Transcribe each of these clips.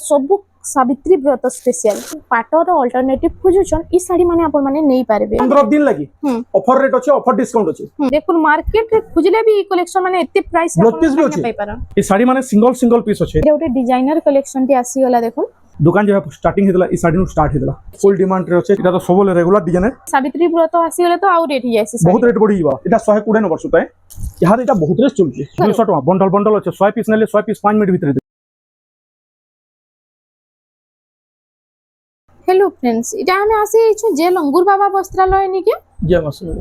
सब सावित्री व्रत special पाटर alternative खोजुछन ई साड़ी माने आपण माने नै पारबे 15 दिन लगी ऑफर रेट अछि ऑफर डिस्काउंट अछि देखुन मार्केट रे खुजले भी ई कलेक्शन माने एते प्राइस रे ब्लाउज पीस भी अछि पाई पारा ई साड़ी माने सिंगल सिंगल पीस अछि ये ओटे डिजाइनर कलेक्शन टी आसी गला देखुन दुकान जो स्टार्टिंग हेतला ई साड़ी नु स्टार्ट हेतला फुल डिमांड रे अछि एटा तो सबले रेगुलर डिजाइन है सावित्री व्रत आसी गले तो आउ रेट ही जायसी बहुत रेट बढ़ी जीवा एटा 120 नंबर सुताय यहाँ एटा बहुत रेट चलछि 200 टका बंडल बंडल अछि 100 पीस नेले 100 पीस 5 मिनट भीतर। हेलो फ्रेंड्स इटा हमें आसी छु जे लंगूर बाबा वस्त्रालय नि के जे मसले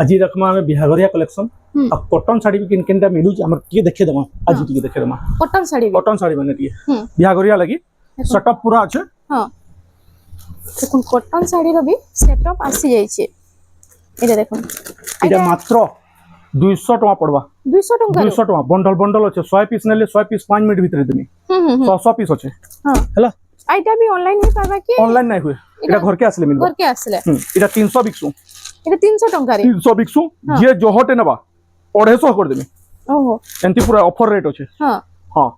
आज रखमा हमें बिहागरिया कलेक्शन आ कॉटन साड़ी भी किन किनटा मिलु हमर के देखे देमा आज के देखे देमा कॉटन साड़ी माने के बिहागरिया लगी सेटअप पूरा अछि। हां देखुन कॉटन साड़ी रो भी सेटअप आसी जाय छे एटा देखुन एटा मात्र 200 टका पड़वा 200 टका बंडल बंडल अछि 100 पीस नेले 100 पीस 5 मिनट भीतर देमी 100 पीस अछि। हां हला आइटा भी ऑनलाइन नहीं पाबा के ऑनलाइन नहीं हुए एटा घर के आसले मिलबो घर के आसले एटा 300 बिकसु एटा 300 टका रे 300 बिकसु जे जोहटे नबा 250 कर देमी ओहो एंती पूरा ऑफर रेट अछि। हां हां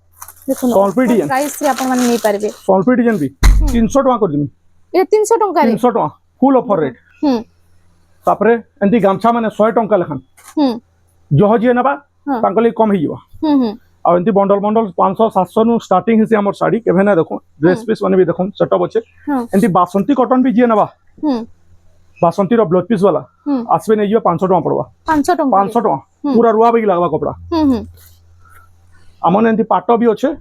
देखुन सॉल्फी डिजाइन प्राइस रे अपन माने नहीं पारबे सॉल्फी डिजाइन भी 300 टका कर देमी एटा 300 टका रे 300 टका फुल ऑफर रेट तापरे एंती गामछा माने 100 टका लेखन जोह जे नबा तांकली कम ही जीवा आ एंती बंडल बंडल 500 700 नु स्टार्टिंग हिसे हमर साड़ी केभे ना देखो ड्रेस पीस माने भी देखो सेटअप अछि एंती बासंती कॉटन भी जे नबा बासंती रो ब्लाउज पीस वाला आसबे नै जियो 500 टका पड़वा 500 टका पूरा रुआ बेगी लागबा कपड़ा हमन एंती पाटो भी अछि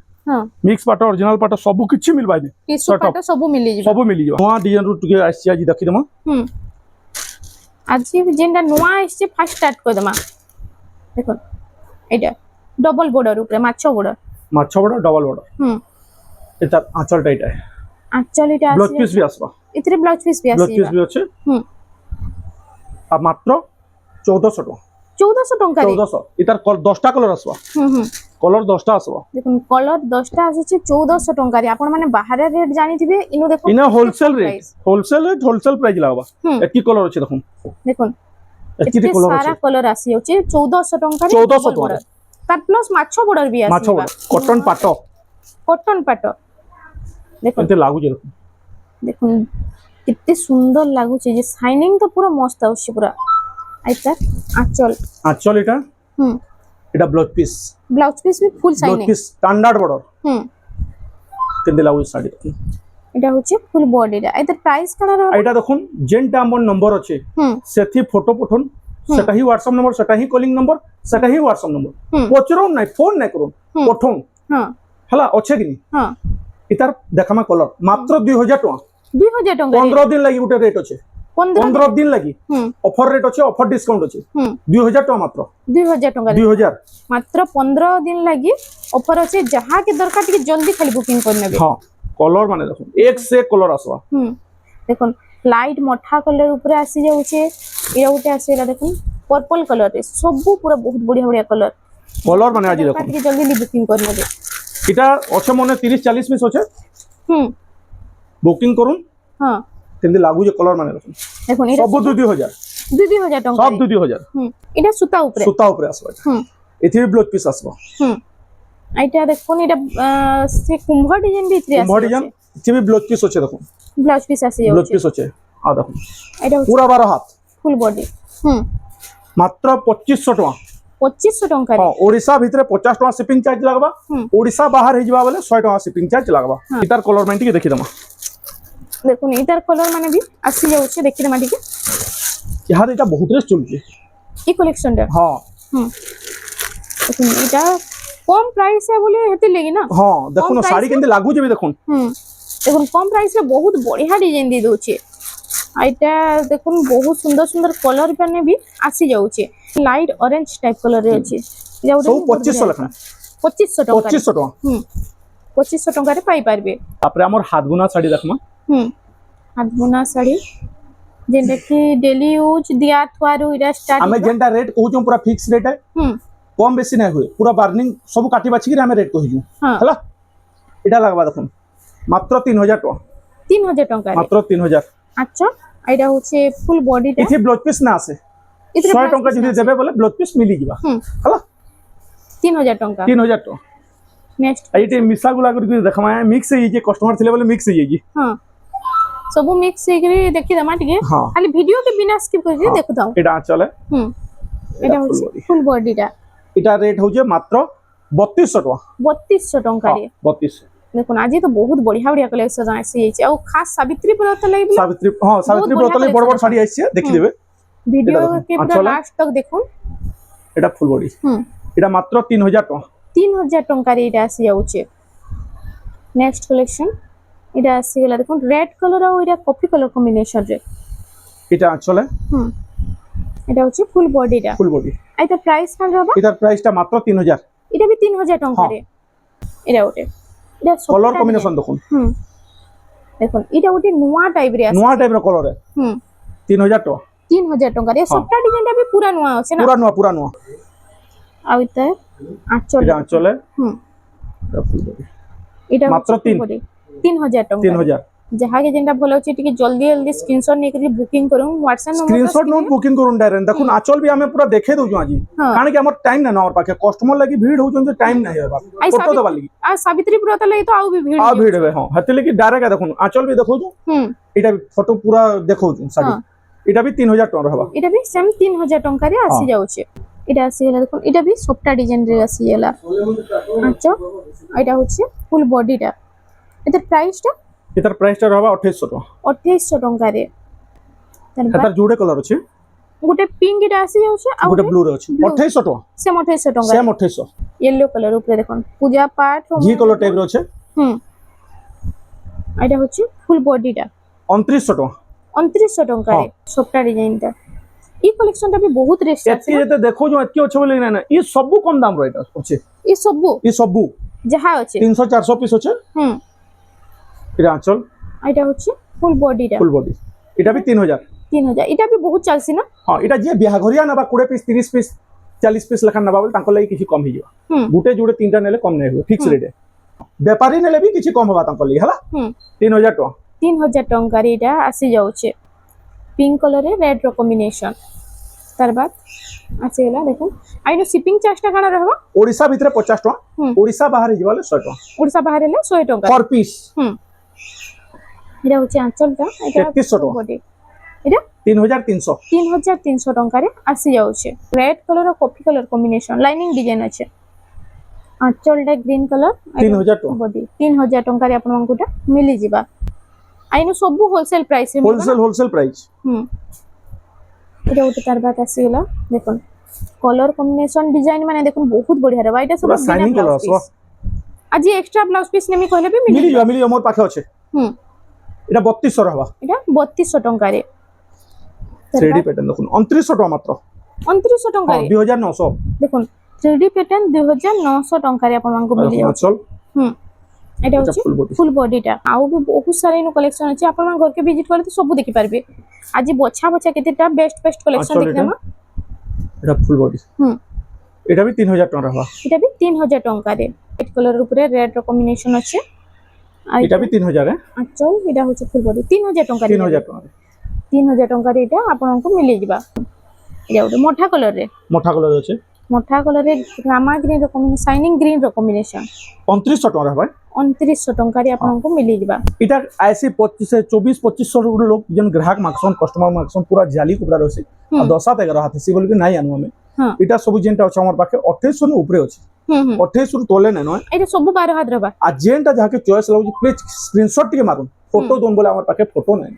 मिक्स पाटो ओरिजिनल पाटो सब किछि मिलबा दे टिश्यू पाटो सब मिली जिवो सब मिली जिवो नवा डिजाइन रू टके आसी आज देखि दमा आज जेंडा नवा आसी फर्स्ट स्टार्ट कर दमा देखो एटा डबल बॉर्डर ऊपर माछो बॉर्डर डबल बॉर्डर एता आंचल टाइट है आंचल इटा ब्लाउज पीस भी आसबा इतरे ब्लाउज पीस भी अछि आ मात्र 1400 टका 1400 टका रे 1400 इतार 10टा कलर आसबा कलर 10टा आसबा देखुन कलर 10टा आसी 1400 टका रे आपण माने बाहर रेट जानि थिबे इनो देखो इना होलसेल प्राइस लागबा एकी कलर अछि देखुन एकी कलर अछि सारा कलर आसी होचे 1400 टका रे 1400 टका तार प्लस माछो बॉर्डर भी आसी माछो कॉटन पाटो देखो एते लागु जे देखुन कितने सुंदर लागु छे जे शाइनिंग तो पूरा मस्त आउछ पूरा आइता आंचल एटा ब्लाउज पीस भी full shining blouse piece standard border केंदे लागु साड़ी एटा होचे फुल बॉडी रे आइता प्राइस कना रह एटा देखुन जेंटा हमर नंबर अछि सेथि फोटो पठन सेटा ही व्हाट्सएप नंबर सेटा ही कॉलिंग नंबर सेटा ही व्हाट्सएप नंबर पचरो नै फोन नै करू पठन हां हला अच्छे कि हां इतार देखमा कलर मात्र 2000 टका 15 दिन लागि उटे रेट अछि 15 दिन लागि ऑफर रेट अछि ऑफर डिस्काउंट अछि 2000 टका मात्र 2000 मात्र 15 दिन लागि ऑफर अछि जहां के दरकार टिके जल्दी खाली बुकिंग कर नेबे हां कलर माने देखो एक से कलर आसवा देखो लाइट मठा कलर ऊपर आसी जाउ छे एरा उटे आसीला देखो पर्पल कलर रे सब पूरा बहुत बढ़िया कलर माने आज देखो टिके जल्दी बुकिंग कर नेबे इटा अच्छे मने 30 40 पीस होचे बुकिंग करून हां केंदे लागु जे कलर माने देखो सब 2000 टका सब 2000 इटा सूता ऊपर आसबा एथि ब्लाउज पीस आसबा आइटा देखो इटा से कुंभ डिजाइन भी इतरे आसी डिजाइन इथि भी ब्लाउज पीस होचे देखो ब्लाउज पीस आसी जाउ ब्लाउज पीस होचे आ देखो एटा पूरा 12 हाथ फुल बॉडी मात्र 2500 टका 2500 टका हां ओडिसा भितरे 50 टका शिपिंग चार्ज लागबा ओडिसा बाहर हे जिबा बेले 100 टका शिपिंग चार्ज लागबा इतार कलर मेंटी के देखि दमा देखो इतार कलर माने भी आसी जाउ छे देखि दमा ठीक यार एटा बहुत रेस चलछे ई कलेक्शन रे हां देखो एटा कम प्राइस है बोले हेते लेगी ना हां देखो ना साड़ी केंदे लागु जेबे देखो देखो कम प्राइस रे बहुत बढ़िया डिजाइन दे दउ छे आइटा देखो बहुत सुंदर सुंदर कलर पने भी आसी जाउ छे लाइट ऑरेंज टाइप कलर रे अछि या सब 2500 लखन 2500 टका 2500 टका 2500 टका रे पाई पारबे तापरे हमर हाथगुना साड़ी देखमा हाथगुना साड़ी जेंटा कि डेली यूज दिया थवारु इरा स्टार्ट हमें जेंटा रेट कहू पूरा फिक्स रेट है कम बेसी नै होय पूरा बार्निंग सब काटी बाछि कि हमें रेट कहू हला एटा लागबा देखो मात्र 3000 टका 3000 टका मात्र 3000 अच्छा एटा होचे फुल बॉडी टा इथि ब्लाउज पीस ना आसे 100 टका जदि देबे बोले ब्लाउज पीस मिली जिबा हला 3000 टका 3000 टका नेक्स्ट एटे मिसा गुला करके देखमा मिक्स हे जे कस्टमर थिले बोले मिक्स हे जी हां सब मिक्स हे करी देखि दमा टिके खाली वीडियो के बिना स्किप करके देखु दाओ एटा चले एटा होची फुल बॉडी टा एटा रेट होजे मात्र 3200 टका 3200 टका रे 3200 देखो आज तो बहुत बढ़िया बढ़िया कलेक्शन आसी छै और खास सावित्री व्रत लागि सावित्री व्रत लागि बड़ बड़ साड़ी आसी देखि देबे वीडियो के पूरा लास्ट तक देखो एटा फुल बॉडी एटा मात्र 3000 टका 3000 टका रे एटा आसी जाउ छै नेक्स्ट कलेक्शन एटा आसी गेला देखो रेड कलर और एटा कॉफी कलर कॉम्बिनेशन रे एटा चले एटा होची फुल बॉडी टा एटा प्राइस कान रहबा एटा प्राइस टा मात्र 3000 एटा भी 3000 टका रे एटा ओटे एटा कलर कॉम्बिनेशन देखुन देखुन एटा ओटे नुवा टाइप रो कलर है 3000 टका 3000 टका रे सबटा डिजाइन टा भी पूरा नुवा আছে না पूरा नुवा आ इते आंचल एटा चले एटा मात्र 3000 टका 3000 जहा के जेंटा भलो अछि टिके जल्दी जल्दी स्क्रीनशॉट ने करी बुकिंग करू WhatsApp number screenshot note booking करून डायरेक्ट देखुन आचल भी हमें पूरा देखे दउ आज कारण कि हमर टाइम ना हमर पाके कस्टमर लागि भीड़ हो जन टाइम नहीं है फोटो दबा लगी आ सावित्री व्रत लागि तो आउ भी भीड़ है हां हते लगी डायरेक्ट देखुन आचल भी देखौ जो एटा फोटो पूरा देखौ जो साडी एटा भी 3000 टका रहबा एटा भी सेम 3000 टका रे आसी जाउ छे एटा आसी गेला देखुन एटा भी सबटा डिजाइन रे आसी गेला अच्छा एटा होचे फुल बॉडी टा एटा प्राइस टा एतर प्राइस टा रहबा 2800 टका 2800 टका रे एतर जोडे कलर अछि गोटे पिंक एटा आसी जाउ छे आ गोटे ब्लू रे अछि 2800 टका सेम 2800 टका सेम 2800 येलो कलर ऊपर देखुन पूजा पाठ जी कलर टाइप रो अछि एटा होचे फुल बॉडी टा 2900 टका 2900 टका रे सबटा डिजाइन टा ई कलेक्शन टा भी बहुत रेस्ट अछि एते देखो जो एतके अछि बोले ना ई सब कम दाम रो एटा अछि ई सब जहा अछि 300 400 पीस अछि एटा आंचल एटा होछि फुल बॉडी एटा भी 3000 एटा भी बहुत चलसी ना हां एटा जे बियाह घरिया नबा 20 पीस 30 पीस 40 पीस लखन नबा बोल तांको लागि किछि कम हि जवा गुटे जोडे तीनटा नेले कम नै हो फिक्स रेट व्यापारी नेले भी किछि कम होबा तांको लागि हला 3000 टका 3000 टका रे एटा आसी जाउ छे पिंक कलर रे रेड रो कॉम्बिनेशन तार बाद आसी गेला देखो आइनो शिपिंग चार्ज टा काना रहबा ओडिसा भितरे 50 टका ओडिसा बाहर जिवाले 100 टका ओडिसा बाहर ले 100 टका पर पीस एटा होचे आंचल टा एटा 3300 टका एटा 3300 टका रे आसी जाउ छे रेड कलर और coffee colour combination lining design আছে आंचल टा ग्रीन कलर 3000 टका बॉडी 3000 टका रे आपन मानकुटा मिली जिबा आइनो सब होलसेल प्राइस रे होलसेल प्राइस एटा उते तार बात आसी गेला देखन कलर कॉम्बिनेशन डिजाइन माने देखन बहुत बढ़िया रे एटा सब शाइनिंग कलर आसवा आज एक्स्ट्रा ब्लाउज पीस नेमी कहले भी मिली मोर पाखे अछि एटा 3200 रहबा एटा 3200 टका रे 3D पैटर्न देखुन 2900 टका मात्र 2900 टका रे 2900 देखुन 3D पैटर्न 2900 टका रे आपन मानको मिली चल एटा होची फुल बॉडी टा आउ भी बहुत सारा इनो कलेक्शन अछि आपन घर के विजिट करले तो सब देखि पारबे आज बछा केतेटा बेस्ट कलेक्शन देखलेमा एटा फुल बॉडी एटा भी 3000 टका रहबा एटा भी 3000 टका रे रेड कलर ऊपर रेड रो कॉम्बिनेशन अछि एटा भी 3000 है चल एटा होची फुल बॉडी 3000 टका रे 3000 टका 3000 टका रे एटा आपन को मिली जिबा एटा उते मोठा कलर अछि मोठा कलर रे रामा ग्रीन रो कॉम्बिनेशन शाइनिंग ग्रीन रो कॉम्बिनेशन 2900 टका रहबा 2900 टका रे आपन को मिली जिबा इटा ऐसे 25 से 2500 लोग जन ग्राहक माक्सन कस्टमर माक्सन पूरा जाली कुबरा रहसी आ 10 11 हाथ से बोल के नाही आनु हमें इटा सब जेंटा अछि हमर पाखे 2800 न ऊपरे अछि 2800 तोले नै न एटा सब 12 हाथ रहबा आ जेंटा जाके चॉइस लागो प्लीज स्क्रीनशॉट के मारुन फोटो दोन बोले हमर पाखे फोटो नै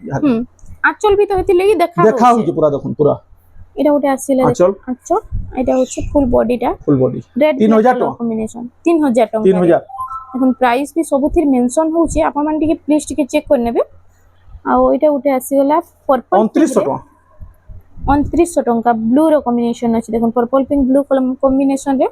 आंचल भी तो हेति लेगी देखा हो जे पूरा देखुन पूरा एटा उटे आसीले आंचल एटा होछि फुल बॉडी रेड 3000 टका कॉम्बिनेशन 3000 टका 3000 এখন প্রাইস भी सबुथिर मेंशन होउची आपन मान टिके प्लीज टिके चेक कर नेबे आ ओइटा उठे आसी गेला पर्पल 2900 टका 2900 टका ब्लू रो कॉम्बिनेशन अछि देखन पर्पल पिंक ब्लू कॉम्बिनेशन रे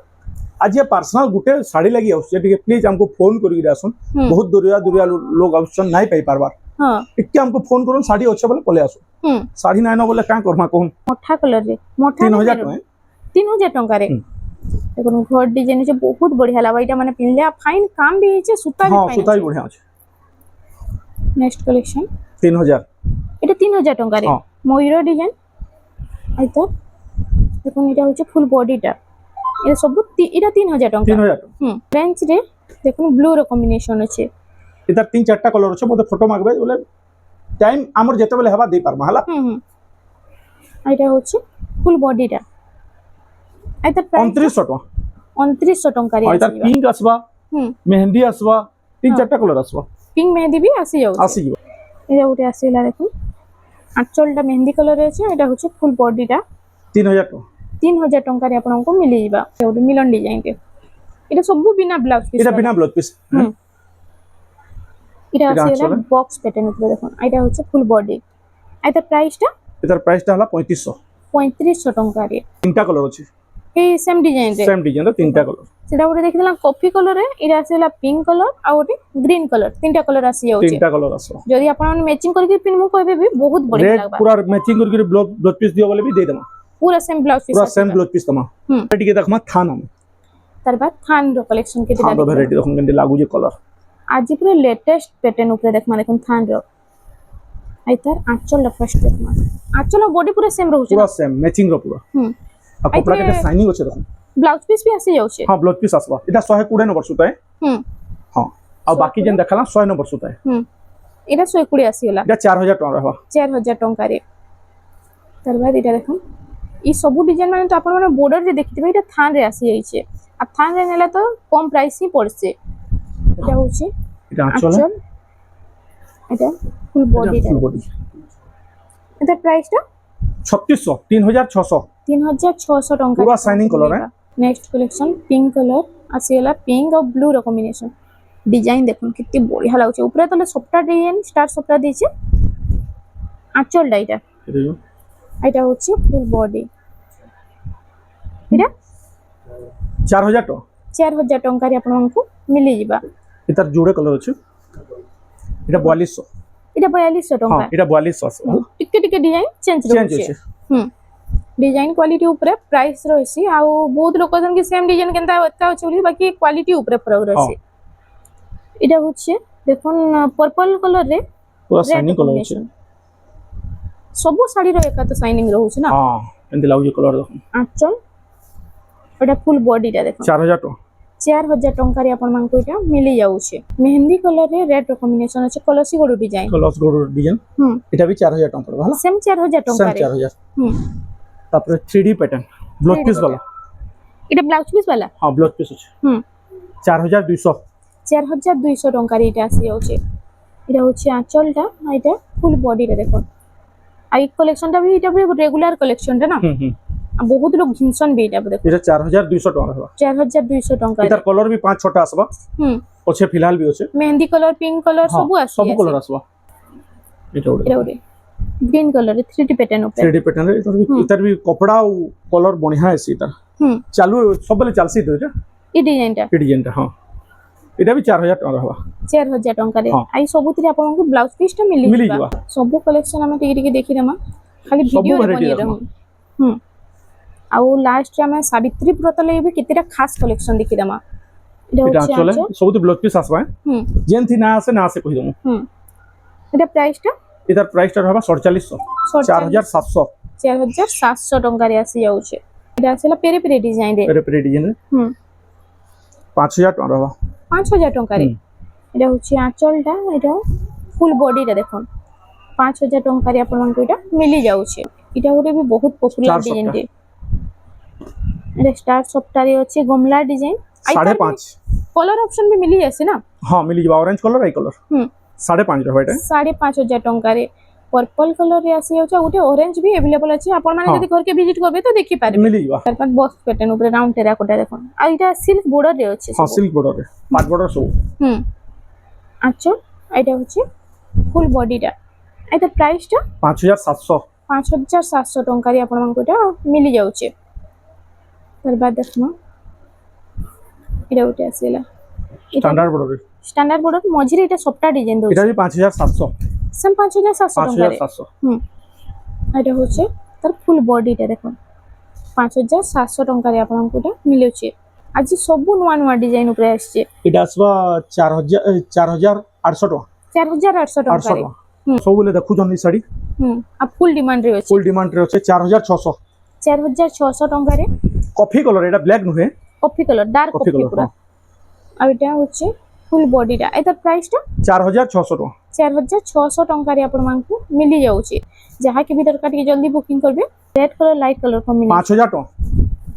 आज ये पर्सनल गुटे साड़ी लगी आउछ टिके प्लीज हमको फोन करी रासन बहुत दूरिया लोग ऑप्शन नहीं पाई पारबार हां टिके हमको फोन करून साड़ी अच्छे बोले पले आसो साड़ी नाही न बोले का करमा कहूं मोठा कलर रे मोठा 3000 टका 3000 टका रे देखो घर डिजाइन जे बहुत बढ़िया लावा इटा माने पिनले फाइन काम भी है सूता भी फाइन सूता भी बढ़िया আছে नेक्स्ट कलेक्शन 3000 এটা 3000 টাকা রে ময়ূর ডিজাইন আইতো দেখুন এটা হচ্ছে ফুল বডিটা এটা সব এটা 3000 টাকা 3000 রেঞ্জ রে দেখুন ব্লু র কম্বিনেশন আছে এটার 3-4টা কলর আছে মতে ফটো মাগবে বলে টাইম আমার যেতে বলে হবা দেই পারমা হলা এটা হচ্ছে ফুল বডিটা এটা প্রাইস 2900 টাকা 2900 টঙ্কারে আর এটা আছে পিঙ্ক আসবা মেহেন্দি আসবা 3-4টা কলর আসবা পিঙ্ক মেহেন্দি भी আসি যাচ্ছে আসি যাব এটা উঠে আসিলা দেখুন আঁচলটা মেহেন্দি কলর আছে এটা হচ্ছে ফুল বডিটা 3000 টাকা 3000 টঙ্কারে আপনাকে মিলি যাবা এটা মিলন ডিজাইন কে এটা সবু বিনা ব্লাউজ পিস এটা বিনা ব্লাউজ পিস এটা আসিলা বক্স প্যাটার্ন উপরে দেখুন এটা হচ্ছে ফুল বডি এটা প্রাইসটা এটার প্রাইসটা হলা 3500 টঙ্কারে তিনটা কলর আছে এই সেম ডিজাইন রে সেম ডিজাইন তিনটা কলর সেটা ওটা দেখিলাম কফি কালারে এটা আসিলা পিঙ্ক কালার আর ওটি গ্রিন কালার তিনটা কালার আসি যাচ্ছে তিনটা কলর আসবা যদি আপনারা ম্যাচিং করিকি পিনমু কইবে भी बहुत बढ़िया রেড লাগবা পুরা ম্যাচিং করি ব্লাউজ পিস দিও বলে भी दे দেমা पूरा सेम ब्लाउज पीस পুরা সেম ব্লাউজ পিস তমা এটিকে দেখমা থান আমি তার বাদ থান র কালেকশন কে থান দিলা ভ্যারাইটি দেখুন কেমন লাগু যে কলর আজি পুরো লেটেস্ট প্যাটার্ন উপরে দেখমা দেখুন থান র আইতার আঁচল ফার্স্ট দেখমা আঁচল বডি পুরো সেম রহুছে পুরা সেম ম্যাচিং র পুরা আর কপড়া কেটে সাইনিং আছে দেখুন ব্লাউজ পিস भी আসি যাচ্ছে হ্যাঁ ব্লাউজ পিস আসবা এটা 120 নম্বর সুতায় হ্যাঁ আর বাকি যেন দেখালাম 100 নম্বর সুতায় এটা 120 আসিলা এটা 4000 টাকা রাখবা 4000 টঙ্কারে তার বাদ এটা দেখুন এই সবু ডিজাইন মানে তো আপনারা বর্ডার রে দেখিতে এটা থান রে আসি যাইছে আর থান রে নেলা তো কম প্রাইস হি পড়ছে এটা হচ্ছে এটা আঁচল এটা ফুল বডি এটা প্রাইসটা 3600 3600 টঙ্কা পুরা shining colour next collection pink colour আসিলা পিঙ্ক আর ব্লু র কম্বিনেশন ডিজাইন দেখুন কিত্তি বঢ়িয়া লাগুছে উপরে তলে সবটা ডিজাইন স্টার সবটা দিয়েছে আঁচলটা এটা হচ্ছে ফুল বডি এটা 4000 টাকা 4000 টঙ্কারে আপনাଙ୍କୁ মিলি ଯିବା এটার জোড়ে কালার আছে এটা 4200 এটা 4200 টঙ্কা হ্যাঁ এটা 4200 আছে টিকে টিকে ডিজাইন চেঞ্জ রହୁଛି ডিজাইন क्वालिटी ऊपर प्राइस रही आ बहुत लोक कि सेम डिजाइन केनता एता अछि बोली बाकी क्वालिटी ऊपर फरक रही এটা হচ্ছে দেখুন পার্পল কালার রে পুরা শাইনিং কালার আছে সবু শাড়ি র একা তো শাইনিং রହୁଛି না হ্যাঁ এন্দি লাগুছে কালার দেখুন আঁচল এটা ফুল বডিটা দেখুন 4000 টাকা 4000 টঙ্কারে আপন মানকো এটা মিলি যাଉଛି মেহেন্দি কালার রে রেড র কম্বিনেশন আছে কলসি গড় ডিজাইন এটা भी 4000 টাকা পড়বে সেম 4000 টঙ্কারে 4000 তারপরে 3D প্যাটার্ন ব্লাউজ পিস वाला এটা ব্লাউজ পিস वाला হ্যাঁ ব্লাউজ পিস আছে 4200 টঙ্কারে এটা আসি যাচ্ছে এটা হচ্ছে আঁচলটা এটা ফুল বডিটা দেখুন আর এই কালেকশনটা भी এটা রেগুলার কালেকশনটা না বহুত লোক ঘিনসন भी এটা দেখুন এটা 4200 টাকা হবে 4200 টাকা এটার কালার भी 5-6টা আসবা আছে ফিলহাল भी আছে মেহেন্দি কালার পিঙ্ক কালার সব আছে সব কালার আসবা এটা ওরে গ্রিন কালার 3D প্যাটার্ন উপরে 3D প্যাটার্ন এটার भी কপড়া ও কলর বনিয়া আছে এটা চালু সবলে চালসি দইটা এই ডিজাইনটা হ্যাঁ এটা भी 4000 টাকা হবে 4000 টঙ্কারে আই সবুতিরে আপনাଙ୍କୁ ব্লাউজ পিসটা মিলি ଯିବା ସବୁ কলেকশন আমি টিকে টিকে দেখি দেমা খালি ভিডিও রে বনি रहू ଆଉ ଲାଷ୍ଟ ଆମେ ସାବିତ୍ରୀ ବ୍ରତ ଲାଗି ବି କେତେଟା ଖାସ୍ କଲେକ୍ସନ ଦେଖି ଦେମା এটা চলে সবুতি ব্লাউজ পিস আসবা যেনথি না আসে কই দমু এটা প্রাইসটা এটার প্রাইসটা হবে 4700 4700 টঙ্কারে আসি যাচ্ছে এটা আসলে পেরে পেরে ডিজাইন রে 5000 টাকা হবে 5000 টঙ্কারে এটা হচ্ছে আঁচলটা এটা ফুল বডিটা দেখুন 5000 টঙ্কারে আপনাଙ୍କୁ এটা মিলি যাচ্ছে এটা ଗୋଟେ ବି ବହୁତ পপুলার ডিজাইন রে এটা স্টার সফটারে আছে গমলা ডিজাইন 5.5 কলর অপশন भी মিলি আছে না হ্যাঁ মিলি যাবে অরেঞ্জ কলর আই কলর 5.5 রে এটা 5500 টঙ্কারে पर्पल कलर रे आसी जाउछ ओटे ऑरेंज भी अवेलेबल अछि आपण माने जदी घर के विजिट करबे तो देखि पारबे मिली जाबा तार बाद बॉक्स पैटर्न ऊपर राउंड टेराकोटा देखो आ इटा सिल्क बॉर्डर रे अछि हां सिल्क बॉर्डर रे पाट बॉर्डर सब अच्छा एटा होछि फुल बॉडीटा एटा प्राइस टा 5700 टंका रे आपण मानको एटा मिली जाउछ तार बाद देखनो एटा ओटे आसीला स्टैंडर्ड बॉर्डर मझिरे एटा सफ्टा डिजाइन दो एटा भी 5700 सम 5700 टंका रे एटा होचे तार फुल बॉडीटा देखो 5700 टंका रे आपन को एटा मिलुचे आज सब नुवा नुवा डिजाइन ऊपर आछे एटा आसबा 4800 टका 4800 टका रे सब बोले देखु जनी साड़ी आ फुल डिमांड रे अछि 4600 टंका रे कॉफी कलर एटा ब्लैक नुहे कॉफी कलर डार्क कॉफी पूरा ଆଉ ଏଟା ହଉଛି ফুল বডিটা এটার প্রাইসটা 4600 টাকা 4600 ଟଙ୍କାରେ ଆପଣମାନଙ୍କୁ ମିଳି ଯାଉଛି ଯାହାକି ବି ଦରକାର ଟିକେ ଜଲ୍ଦି ବୁକିଂ କରିବେ red colour light colour combination 5000 টাকা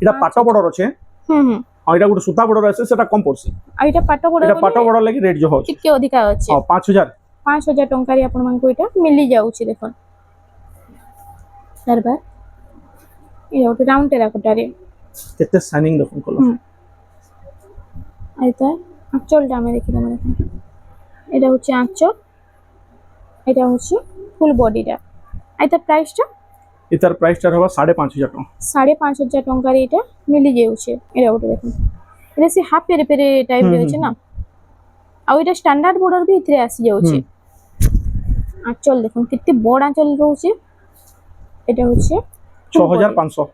এটা পাট বর্ডর আছে ହୁଁ আর এটা গোটে সুতা বর্ডর আছে সেটা কম পড়ছে ଆଉ ଏଟା ପାଟ ବଡ এটা পাট বর্ডর লাগি রেট যে হচ্ছে ଟିକେ ଅଧିକା ଅଛି ହଁ 5000 5000 ଟଙ୍କାରେ ଆପଣମାନଙ୍କୁ ଏଟା ମିଳି ଯାଉଛି ଦେଖନ୍ତୁ ତାର ବାଦ ଏ ଗୋଟେ ରାଉଣ୍ଡ ଟେରାକୋଟାରେ କେତେ শাইনিং দেখুন কলর এইটা আঁচলটা আমি দেখিলাম দেখুন এটা হচ্ছে আঁচল এটা হচ্ছে ফুল বডিটা এইটা প্রাইসটা এটার প্রাইসটা হবে 5500 টাকা 5500 ଟଙ୍କାରେ এটা মিলি যাଉଛି এটা ଗୋଟେ দেখুন এটা সে হাফ পেরে পেরে টাইপ রে আছে না ଆଉ এটা স্ট্যান্ডার্ড বর্ডর ବି ଏଥିରେ ଆସି ଯାଉଛି আঁচল দেখুন কেতে বড় আঁচল রହୁଛି এটা হচ্ছে 6500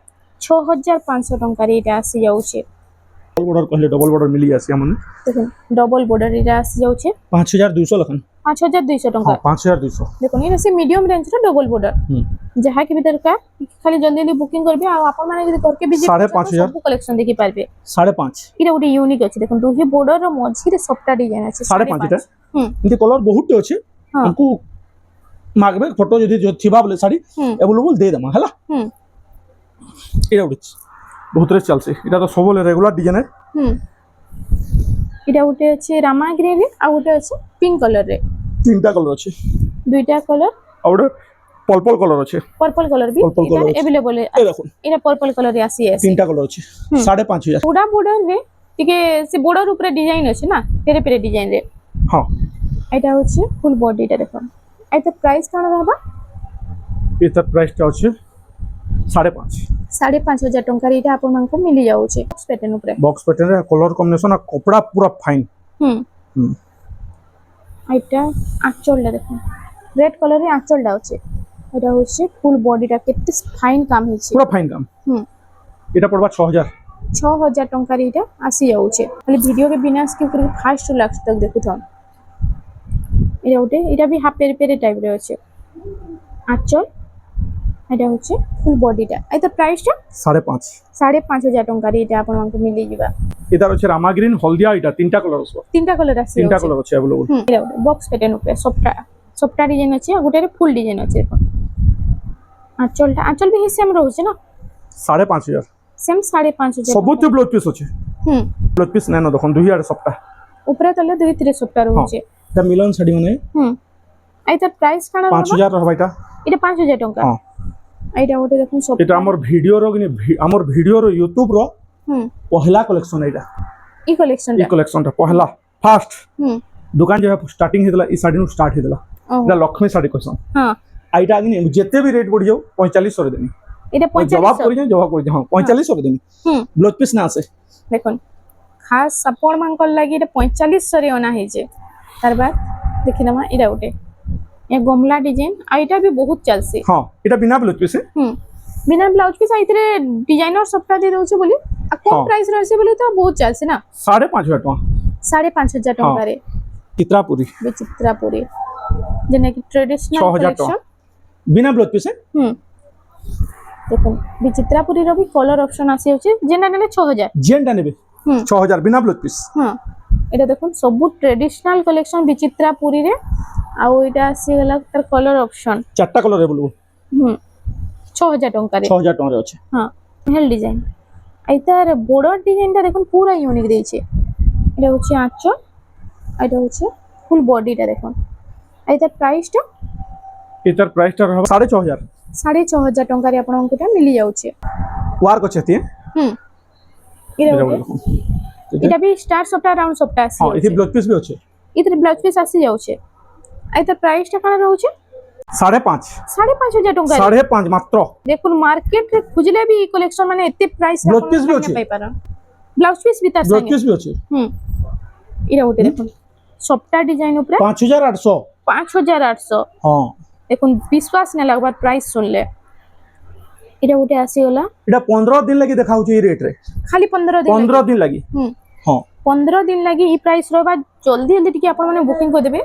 6500 ଟଙ୍କାରେ এটা আসি যাଉଛି ডবল বর্ডর কইলে ডবল বর্ডর মিলি আসি আমনে দেখুন ডবল বর্ডর এটা আসি যাଉଛି 5200 লখন 5200 ଟଙ୍କା 5200 দেখুন এটা সে মিডিয়াম রেঞ্জ ର ডবল বর্ডর যাহা কি भी দরকার খালি জলদি জলদি বুকিং করবে আর আপন মানে যদি করকে ভিজিট 5500 সব কালেকশন দেখি পারবে 5.5 এটা ଗୋଟେ ୟୁନିକ୍ ଅଛି ଦେଖନ୍ତୁ দুহি বর্ডর ର মঝিরে সবটা ডিজাইন আছে 5.5 টা কিন্তু কলর বহুতটি আছে हमको মাগবে ফটো যদি থিবা বলে শাড়ি अवेलेबल দে দেমা হলা এটা উঠছে বহুত রে চলছে এটা তো সবলে রেগুলার ডিজাইন এটা ଗୋଟେ ଅଛି রামা গ্রে রে আর ଗୋଟେ ଅଛି পিঙ্ক কলর রে তিনটা কলর আছে দুইটা কলর আর ওটা পর্পল কলর আছে पर्पल कलर भी Purple color এটা अवेलेबल এই দেখুন এটা पर्पल कलर रे আসি আছে তিনটা কলর আছে 5500 পুরা বর্ডর রে টিকে সে বর্ডর উপরে ডিজাইন আছে না পেরে পেরে ডিজাইন রে হ্যাঁ এটা হচ্ছে ফুল বডিটা দেখুন এটা প্রাইস কেমন रहबा এটার প্রাইসটা হচ্ছে 5.5 5500 ଟଙ୍କାରେ এটা ଆପଣମାନଙ୍କୁ ମିଳି ଯାଉଛି ବକ୍ସ ପ୍ୟାଟର୍ନ ଉପରେ বক্স প্যাটার্ন কলর কম্বিনেশন আর কপড়া পুরা ফাইন এটা আঁচলটা দেখুন রেড কলরে আঁচলটা আছে এটা হচ্ছে ফুল বডিটা কেতে ফাইন কাম ହେଇଛି পুরা ফাইন কাম এটা পড়বা 6000 6000 ଟଙ୍କାରେ এটা আসি যাଉଛି খালি ভিডিও के बिना स्किप करके फास्ट टू लास्ट तक देखुथन এটা ওটে এটা भी হাফ পেরে পেরে টাইপ রে আছে আঁচল এটা হচ্ছে ফুল বডিটা এটা প্রাইসটা 5.5 5500 ଟଙ୍କାରେ এটা ଆପଣଙ୍କୁ মিলি ଯିবা এটার হচ্ছে রামা গ্রিন হলদিয়া এটা তিনটা কলর আছে তিনটা কলর আছে তিনটা কলর আছে अवेलेबल এটা বক্স প্যাটার্ন উপরে সবটা ডিজাইন আছে আর গোটেরে ফুল ডিজাইন আছে দেখুন আঁচল भी সেম রହୁଛି না 5500 সেম 5500 সবুজ ব্লাউজ পিস আছে ব্লাউজ পিস নেন দেখুন দুই আর সবটা উপরে তলে দুই তিরে সবটা রହୁଛି এটা মিলন শাড়ি মানে এইটা প্রাইস কানা 5000 রহবা এটা 5000 ଟଙ୍କା এইটা ওটে দেখুন সব এটা আমার ভিডিওর আমার ভিডিওর ইউটিউব র পহলা কালেকশন এটা ই কালেকশনটা পহলা ফার্স্ট দোকান যে স্টার্টিং হেতলা ই শাড়ি নু স্টার্ট হেতলা এটা লক্ষ্মী শাড়ি কইছন হ্যাঁ আইটা আগে যেতে भी রেট পড়ি যাও 4500 রে দেনি এটা 4500 জবাব করি যাও হ্যাঁ 4500 রে দেনি ব্লাউজ পিস না আছে দেখুন খাস আপন মানকর লাগি এটা 4500 রে অনা হইছে তার বাদ দেখি দমা এটা ওটে এ গমলা ডিজাইন আর এটা भी बहुत চলছে হ্যাঁ এটা বিনা ব্লাউজ পিস বিনা ব্লাউজ পিস আইতরে ডিজাইনার সবটা দিয়ে দউছে বলি আর কম প্রাইস রইছে বলি তো বহুত চলছে না 5500 টাকা 5500 ଟଙ୍କାରେ চিত্রাপুরি বিচিত্রাপুরি যেটা কি ট্রেডিশনাল 6000 টাকা কালেকশন বিনা ব্লাউজ পিস দেখুন বিচিত্রাপুরির भी কলর অপশন আসি হচ্ছে যেটা নেলে 6000 জেনটা নেবে 6000 বিনা ব্লাউজ পিস এটা দেখুন সবু ট্রেডিশনাল কালেকশন বিচিত্রাপুরি রে আর এটা আসি গলা তার কলর অপশন চারটা কলর अवेलेबल 6000 ଟଙ୍କାରେ 6000 টাকা রে আছে হ্যাঁ হেল ডিজাইন এইটার বর্ডার ডিজাইনটা দেখুন পুরো ইউনিক দিয়েছে এটা হচ্ছে আঁচল এটা হচ্ছে ফুল বডিটা দেখুন এইটার প্রাইসটা এটার প্রাইসটা হবে 6500 6500 ଟଙ୍କାରେ ଆପଣଙ୍କୁ এটা মিলি যাচ্ছে ওয়ার্ক আছে তে এটা भी স্টার সবটা রাউন্ড সবটা আসি হ্যাঁ এটি ব্লাউজ পিস भी আছে এটার ব্লাউজ পিস আসি যাচ্ছে এইটার প্রাইসটা কেন রହୁଛି 5.5 5500 ଟଙ୍କା 5.5 মাত্র দেখুন মার্কেট রে খুঁজলে भी কালেকশন মানে এতে প্রাইস ব্লাউজ পিস भी আছে পাই পারেন ব্লাউজ পিস भी তার ব্লাউজ সঙ্গে পিস भी আছে এটা ওটে দেখুন সবটা ডিজাইন উপরে 5800 5800 হ্যাঁ দেখুন বিশ্বাস না লাগবার প্রাইস শুনলে এটা ওটে আসি গলা এটা 15 দিন লাগি দেখা হচ্ছে এই রেট রে খালি 15 দিন লাগি হ্যাঁ 15 দিন লাগি এই প্রাইস রবা জলদি জলদি টিকে আপন মানে বুকিং করে দেবে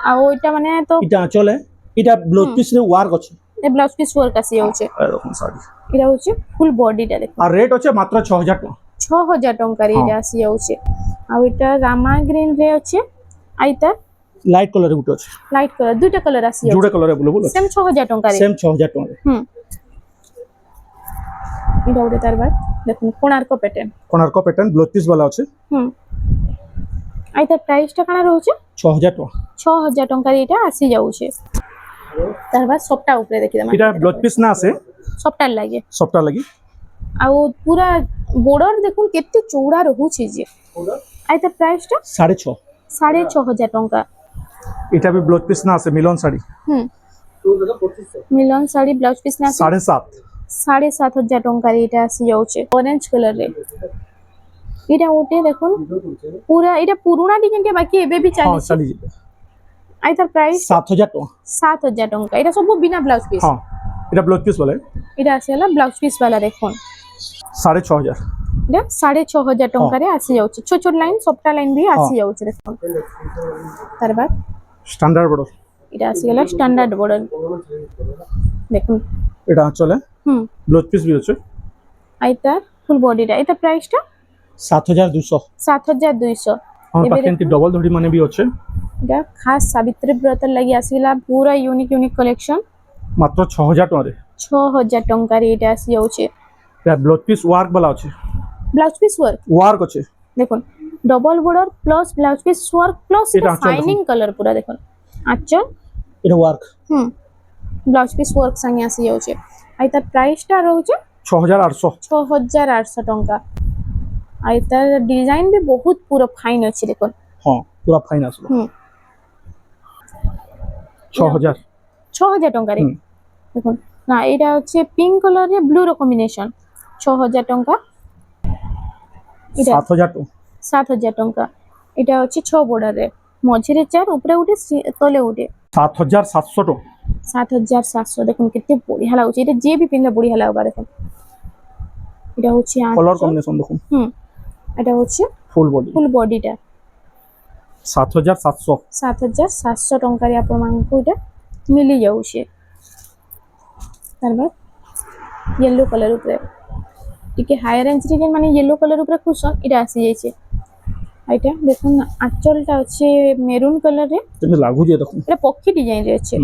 আর ওইটা মানে তো এটা চলে এটা ব্লাউজ পিস রে ওয়ার্ক আছে এই ব্লাউজ পিস ওয়ার্ক আসি যাচ্ছে এরকম শাড়ি এটা হচ্ছে ফুল বডিটা দেখুন আর রেট হচ্ছে মাত্র 6000 টাকা 6000 ଟଙ୍କାରେ ଏଇଟା ଆସି ଯାଉଛି ଆଉ ଏଟା ରାମା ଗ୍ରୀନ ରେ ଅଛି ଆଇତା ଲାଇଟ୍ କଲର ଗୁଟେ ଅଛି ଲାଇଟ୍ କଲର ଦୁଇଟା କଲର ଆସି ଯୋଡେ ଯାଉଛି କଲର अवेलेबल ଅଛି सेम 6000 ଟଙ୍କାରେ सेम 6000 टका ଏଇଟା ଗୋଟେ ତାର ବାଦ ଦେଖନ୍ତୁ କୋଣାର୍କ पैटर्न ब्लाउज पीस वाला ଅଛି ଆଇତା ପ୍ରାଇସ୍ ଟା କାଣା ରହୁଛି 6000 टका 6000 ଟଙ୍କାରେ ଏଇଟା ଆସି ଯାଉଛି ତାର ବାଦ ସପ୍ତା ଉପରେ ଦେଖିଦେମା ଏଟା ବ୍ଲାଉଜ ପିସ୍ ନା আছে ସପ୍ତା ଲାଗି ଆଉ ପୁରା border ଦେଖୁন କେତେ ଚौड़ा ରହୁଛି ଯେ ଆଇତା ପ୍ରାଇସ୍ ଟା 6.5 6500 ଟଙ୍କା এটা भी ব্লাউজ পিস না আছে মিলন শাড়ি মিলন শাড়ি ব্লাউজ পিস না 7.5 7500 ଟଙ୍କାରେ ଏଇଟା ଆସି ଯାଉଛି ଅରେଞ୍ଜ କଲର ରେ ଏଇଟା ଗୋଟେ ଦେଖୁন ପୁରା ଏଇଟା ପୁରୁଣା डिजाइन के बाकी एबे भी हां चाली चली आई तर प्राइस 7000 टका 7000 टଙ୍କା এটা सब बिना ब्लाउज पीस हां এটা ব্লাউজ পিস वाला এটা আসিলা ব্লাউজ পিস वाला দেখুন 6500 এটা 6500 ଟଙ୍କାରେ ଆସି ଯାଉଛି ଛୋଟ ଛୋଟ ଲାଇନ ସପ୍ତା ଲାଇନ ବି ଆସି ଯାଉଛି ଦେଖୁন ତାର ବାદ স্ট্যান্ডার্ড বর্ডর এটা আসিলা স্ট্যান্ডার্ড বর্ডর দেখুন এটা চলে ব্লাউজ পিস भी আছে आई तर ফুল বডিটা এটা প্রাইসটা 7200 7200 हां पाकेंती डबल धड़ी माने भी আছে এটা খাস সাবিত্রী ব্রত লাগি আসিলা পুরা यूनिक कलेक्शन মাত্র 6000 টাকা রে 6000 ଟଙ୍କାରେ এটা আসি যাচ্ছে এটা ব্লাউজ পিস ওয়ার্ক वाला আছে ব্লাউজ পিস ওয়ার্ক আছে দেখুন double border plus blouse piece work plus এটা শাইনিং কলর পুরা দেখুন আচ্ছা এটা work blouse piece work Sange আসি যাচ্ছে আই তার প্রাইসটা রହୁছে 6800 ଟଙ୍କା আই তার ডিজাইন भी बहुत पूरा फाइन আছে দেখুন हां पूरा फाइन আসলো 6000 ଟଙ୍କାରେ দেখুন না এটা হচ্ছে পিঙ্ক কালার রে ব্লু র কম্বিনেশন 6000 ଟଙ୍କା এটা 7000 ଟଙ୍କା এটা হচ্ছে 6 বর্ডর রে মঝিরে 4 উপরে উঠে তলে উঠে 7700 টাকা 7700 দেখুন কেতে বড়িয়া লাগুছে এটা যে भी পিনলে বড়িয়া লাগবা দেখুন এটা হচ্ছে কালার কম্বিনেশন দেখুন এটা হচ্ছে ফুল বডিটা 7700 ଟଙ୍କାରେ ଆପଣମାନଙ୍କୁ এটা মিলি যাଉଛି তারপর येलो कलर উপরে টিকে হাই রেঞ্জ রে মানে येलो कलर উপরে কুশন এটা আসি যাইছে এটা দেখুন আঁচলটা হচ্ছে মেরুন কালার রে কিন্তু লাগু যে দেখুন এটা পক্ষী ডিজাইন রে আছে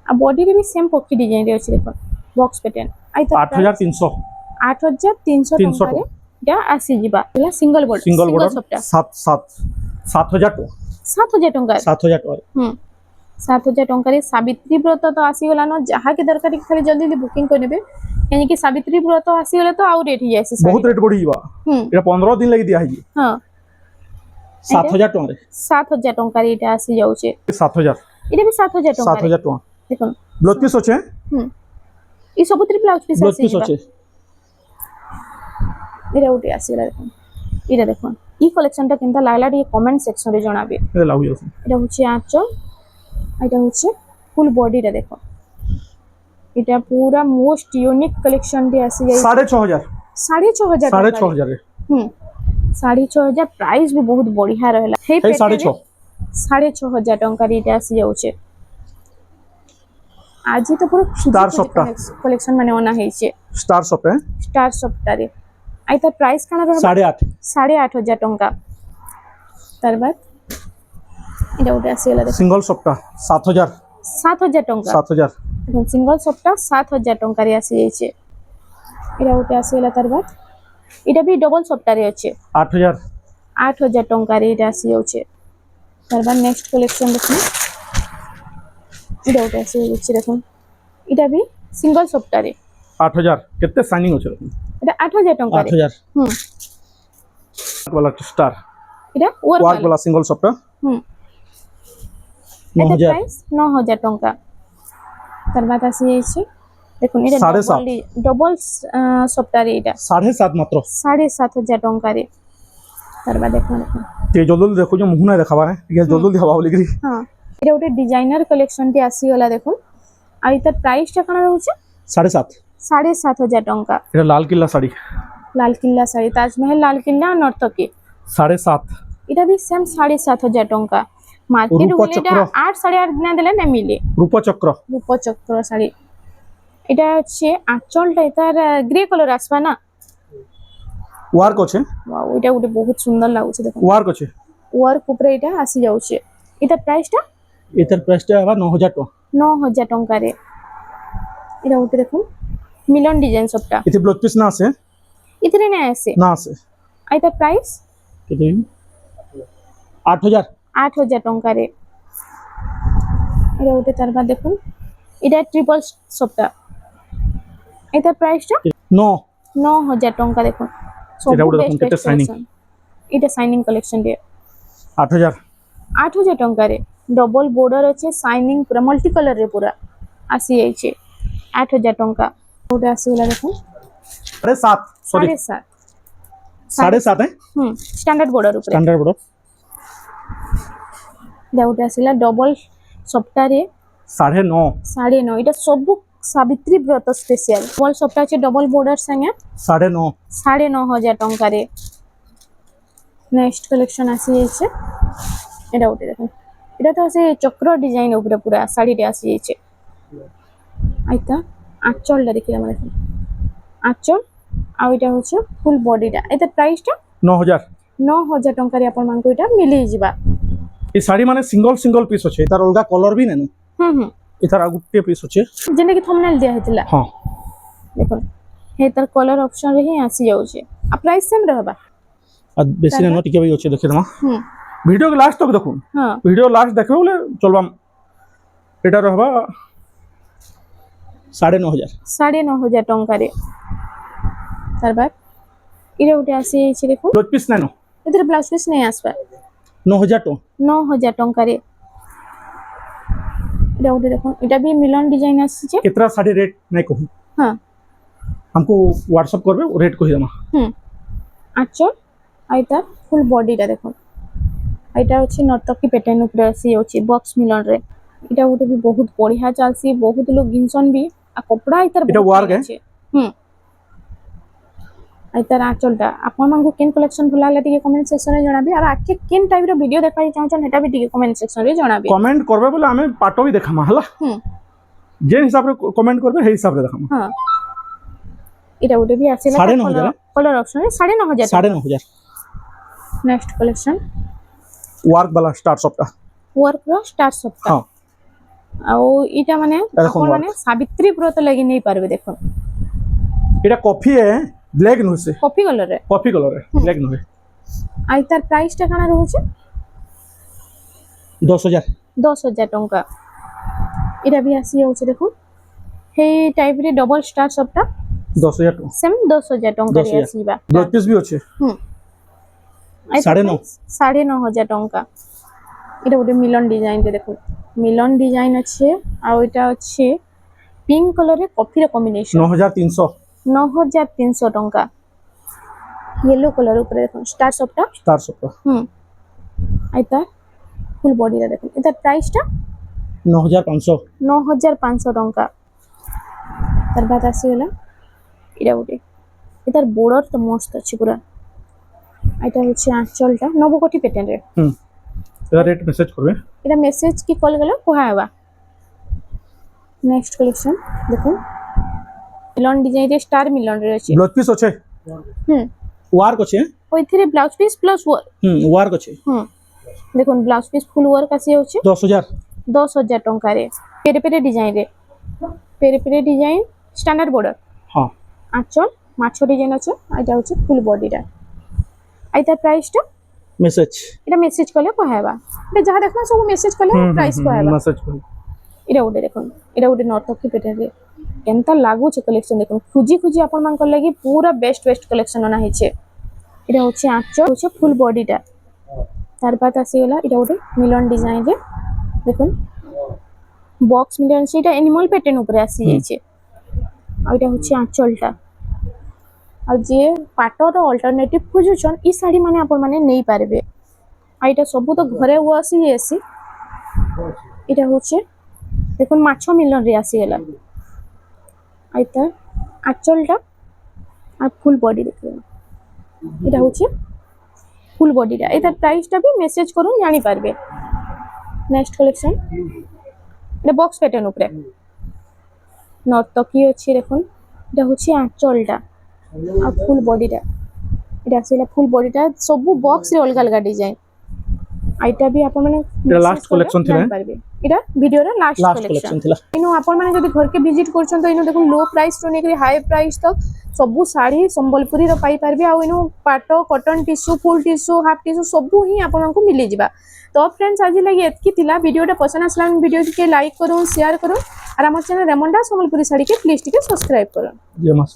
আর বডি রে भी সেম পক্ষী ডিজাইন রে আছে দেখুন বক্স প্যাটার্ন আই তো 8300 ଟଙ୍କାରେ এটা আসি ଯିବା ହେଲା সিঙ্গেল বর্ডর সবটা 7000 টাকা 7000 ଟଙ୍କା 7000 টাকা 7000 ଟଙ୍କାରେ ସାବିତ୍ରୀ ବ୍ରତ ତ ଆସିଗଲା ন ଯାହା କି ଦରକାର ଖାଲି ଜଲ୍ଦି ବୁକିଂ କରି ନେବେ କାହିଁ କି ସାବିତ୍ରୀ ବ୍ରତ ଆସିଗଲେ ତ ଆଉ ରେଟ୍ ହେଇ যাইছে বহুত রেট বড়ি ଯିବା এটা 15 দিন লাগি দিয়া হেজি हां 7000 টাকা 7000 ଟଙ୍କାରେ এটা আসি যাଉଛି 7000 এটা भी 7000 ଟଙ୍କା 7000 টাকা দেখুন ব্লাউজ পিস আছে এই ସବୁଥିରେ ବ୍ଲାଉଜ ପିସ୍ ব্লাউজ আসি পিস আছে এটা উঠে আসিলা দেখুন এটা দেখুন এই কালেকশনটা কেনতা লাগলা ଟିକେ কমেন্ট সেকশন রে জনাবে এটা লাগু আছে এটা হচ্ছে আঁচল এটা হচ্ছে ফুল বডিটা দেখুন এটা পুরা মোস্ট ইউনিক কালেকশন দিয়ে আসি যাই 6500 6500 রে 6500 प्राइस भी बहुत बढ़िया रहला हे 6500 ଟଙ୍କାରେ এটা আসি যাচ্ছে आज तो पूरा स्टार सप्ताह कलेक्शन माने ओना हेचे स्टार सप्ताह आई तर प्राइस काना रहबा 8500 ଟଙ୍କା तार बाद এটা উঠে আসিলা দেখুন सिंगल सप्ताह 7000 ଟଙ୍କା 7000 দেখুন সিঙ্গেল সপ্তাহ 7000 ଟଙ୍କାରେ আসি যাইছে এটা উঠে আসিলা তার বাদ এটা भी ডবল সপ্তাহে আছে 8000 ଟଙ୍କାରେ এটা আসি যাচ্ছে তার বাদ নেক্সট কালেকশন দেখুন এটা উঠে আসি যাচ্ছে দেখুন এটা भी সিঙ্গেল সপ্তাহে 8000 কেতে সাইনিং আছে এটা 8000 ଟଙ୍କାରେ 8000 वाला स्टार এটা ওয়ার্ক वाला सिंगल सप्ताह এটা প্রাইস 9000 ଟଙ୍କା তার বাদ আসি যাচ্ছে দেখুন এটা ডবল সপ্তাহে এটা 7.5 মাত্র 7500 ଟଙ୍କାରେ তার বাদ দেখুন তে জলদি দেখো যে মুহনা দেখাবা না ঠিক আছে জলদি হবা বলি করি हां এটা ওটা ডিজাইনার কালেকশন টি আসি গলা দেখুন আর এটা প্রাইসটা কানা রହୁছে 7500 ଟଙ୍କା এটা লাল কিল্লা শাড়ি তাজমহল লাল কিল্লা নর্তকী 7.5 এটা भी सेम 7500 ଟଙ୍କା মার্কেট ওইটা 8 8.5 দিনা দিলে না মিলে রূপচক্র শাড়ি এটা হচ্ছে আঁচলটা এটার গ্রে কালার আসবা না ওয়ার্ক আছে ওয়াও এটা গোটে বহুত সুন্দর লাগুছে দেখুন ওয়ার্ক আছে ওয়ার্ক উপরে এটা আসি যাচ্ছে এটার প্রাইসটা এটার প্রাইসটা আবার 9000 টাকা 9000 টঙ্কারে এটা গোটে দেখুন মিলন ডিজাইন সবটা এতে ব্লাউজ পিস না আছে ইতরে না আছে না আছে এটার প্রাইস কেতে 8000 8000 টঙ্কারে এটা গোটে তারপর দেখুন এটা ট্রিপল সবটা এটার প্রাইসটা 9000 টঙ্কা দেখুন এটা ওটা দেখুন কেতে শাইনিং এটা শাইনিং কালেকশন দিয়ে 8000 8000 ଟଙ୍କାରେ ଡବଲ ବୋର୍ଡର ଅଛି ସାଇନିଂ ପୁରା ମଲ୍ଟି କଲରରେ ପୁରା ଆସି ଯାଇଛି 8000 ଟଙ୍କା ଗୋଟେ ଆସିଗଲା ଦେଖୁন 7.5 सॉरी 7.5 7.5 है ଷ୍ଟାଣ୍ଡାର୍ଡ ବୋର୍ଡର ଉପରେ स्टैंडर्ड बड़ो এটা ଗୋଟେ ଆସିଲା ଡବଲ ସପ୍ତାହରେ 9.5 9.5 এটা ସବୁ ସାବିତ୍ରୀ ବ୍ରତ ସ୍ପେଶିଆଲ ଡବଲ ସପ୍ତାହ ଅଛି ଡବଲ ବୋର୍ଡର ସାଙ୍ଗେ 9.5 9,500 ଟଙ୍କାରେ ନେକ୍ସଟ କଲେକ୍ସନ ଆସି ଯାଇଛି এটা গোটে দেখুন এটা তো সে চক্র ডিজাইন উপরে পুরা শাড়িটা আসি যাইছে আইতা আঁচলটা দেখি আমরা দেখুন আঁচল আর এটা হচ্ছে ফুল বডিটা এটা প্রাইসটা 9000 9,000 টঙ্কারে আপন মানকো এটা মিলি ଯିବା এই শাড়ি মানে সিঙ্গল পিস আছে তার অলগা কলর বি নেন এটার গুটে পিস আছে যেটা কি থম্বনেল দিয়া হইতিলা হ্যাঁ দেখুন হে তার কলর অপশন রে হি আসি যাଉଛି আর প্রাইস সেম रहबा আর বেশি না টিকে বই আছে দেখে দমা ভিডিও के लास्ट तक देखুন হ্যাঁ ভিডিও লাস্ট দেখবে বলে চলবা এটা রহবা 9,500 9,500 টঙ্কারে তারপর এটা উঠে আসি যাইছে দেখুন ব্লাউজ পিস নেন এদের ব্লাউজ পিস নেই আসবা 9000 টাকা 9,000 টঙ্কারে এটা উঠে দেখুন এটা भी মিলন ডিজাইন আসছে कितना साड़ी रेट नहीं कहूँ হ্যাঁ हमको व्हाट्सएप करबे रेट कहि देमा আঁচল আইতা ফুল বডিটা দেখুন এটা হচ্ছে নর্তকী প্যাটার্ন উপরে আসি যাଉଛି বক্স মিলন রে এটা গোটে भी बहुत बढ़िया চালছি बहुत लोग गिनसन भी आ कपड़ा इतर এটা work है? আইতার আঁচলটা আপন মানকু কেন কালেকশন ভাল লাগলা টিকে কমেন্ট সেকশন রে জଣାবি আর আকে কেন টাইপ র ভিডিও দেখাই চাহছন এটা भी টিকে কমেন্ট সেকশন রে জଣାবি कमेंट करबे बोले हमें पाटो भी देखामा हला जे हिसाब रे कमेंट करबे हे हिसाब रे देखामा हां এটা গোটে भी আসিলা 9,500 কলর অপশন রে 9,500 9,500 নেক্সট কালেকশন वर्क वाला स्टार सप्ताह ওয়ার্ক র স্টার সপ্তাহ हां ଆଉ এটা মানে দেখুন আপন মানে সাবিত্রী ব্রত লাগি নেই পারবে দেখুন এটা কফি है ब्लैक नो से কফি কালার রে कॉफी कलर है ब्लैक नो है আই তার প্রাইসটা কানা রହୁছে 10000 10,000 টঙ্কা এটা भी আসি যাচ্ছে দেখুন সেই টাইপ রে ডবল স্টার সবটা 10000 টাকা সেম 10,000 টঙ্কা রে 10,000 আসিবা ब्लाउज पीस भी আছে 9,500 টঙ্কা এটা গোটে মিলন ডিজাইন রে দেখুন মিলন ডিজাইন আছে আর এটা হচ্ছে পিঙ্ক কালারে কফির কম্বিনেশন 9300 9,300 টঙ্কা येलो कलर উপরে দেখুন স্টার সবটা स्टार सप्ताह আইতা ফুল বডিটা দেখুন এটা প্রাইসটা 9500 9,500 টঙ্কা তার বাদ আসিগলা এটা গোটে এটার বর্ডার তো মস্ত আছে পুরা এটা হচ্ছে আঁচলটা নবকোটি প্যাটার্ন রে এটা রেট মেসেজ করবে এটা মেসেজ কি কল গেল কোহা হবা নেক্সট কালেকশন দেখুন মিলন ডিজাইন রে স্টার মিলন রে আছে ব্লাউজ পিস আছে ওয়ার্ক আছে ওইথিরে ব্লাউজ পিস প্লাস ওয়ার্ক আছে দেখুন ব্লাউজ পিস ফুল ওয়ার্ক আসি যাচ্ছে 10000 10,000 টঙ্কারে পেরে পেরে ডিজাইন রে পেরে পেরে ডিজাইন স্ট্যান্ডার্ড বর্ডার হ্যাঁ আঁচল মাছো ডিজাইন আছে এটা হচ্ছে ফুল বডিটা আইতার প্রাইসটা মেসেজ এটা মেসেজ কলে কহাবা এটা যাহা দেখনা সব মেসেজ কলে প্রাইস কহাবা মেসেজ করবে এটা গোটে দেখুন এটা গোটে নর্তকী প্যাটার্ন কেনতা লাগুছে কালেকশন দেখুন খুঁজি খুঁজি আপন মানকর লাগি পুরা বেস্ট কালেকশন আনা হইছে এটা হচ্ছে আঁচল হচ্ছে ফুল বডিটা তারপর আসিগলা এটা গোটে মিলন ডিজাইন রে দেখুন বক্স মিলন সেটা এনিমল প্যাটার্ন উপরে আসি যাইছে আর এটা হচ্ছে আঁচলটা আর যে পাটর অল্টারনেটিভ খুঁজুছন এই শাড়ি মানে আপন মানে নেই পারবে আর এটা সবু তো ঘরে আসি যাইছি এটা হচ্ছে দেখুন মাছ মিলন রে আসিগলা আইতা আঁচলটা আর ফুল বডি দেখুন এটা হচ্ছে ফুল বডিটা এটার প্রাইসটা भी মেসেজ করুন জানি পারবে নেক্সট কালেকশন এটা বক্স প্যাটার্ন উপরে নর্তকী আছে দেখুন এটা হচ্ছে আঁচলটা আর ফুল বডিটা এটা আসলে ফুল বডিটা সবু বক্স রে অলগা অলগা ডিজাইন আইটা भी आपण माने এটা লাস্ট কালেকশন ଥିଲା পারবে এটা ভিডিওর লাস্ট লাস্ট কালেকশন কালেকশন ଥିଲା ইনো आपण माने যদি ঘরকে ভিজিট করছন তো ইনো দেখুন লো প্রাইস টু নেকি হাই প্রাইস তক সবু শাড়ি সম্বলপুরি র পাই পারবে আর ইনো পাটো কটন টিস্যু ফুল টিস্যু হাফ টিস্যু সবু হি आपनको मिली जिबा तो फ्रेंड्स आज लगी एतकी थिला वीडियोटा पसंद आसला वीडियो के लाइक करूँ शेयर करूँ और हमारे चैनल रेमंडा सम्बलपुरी साड़ी के प्लीज टिके सब्सक्राइब करूँ जय मां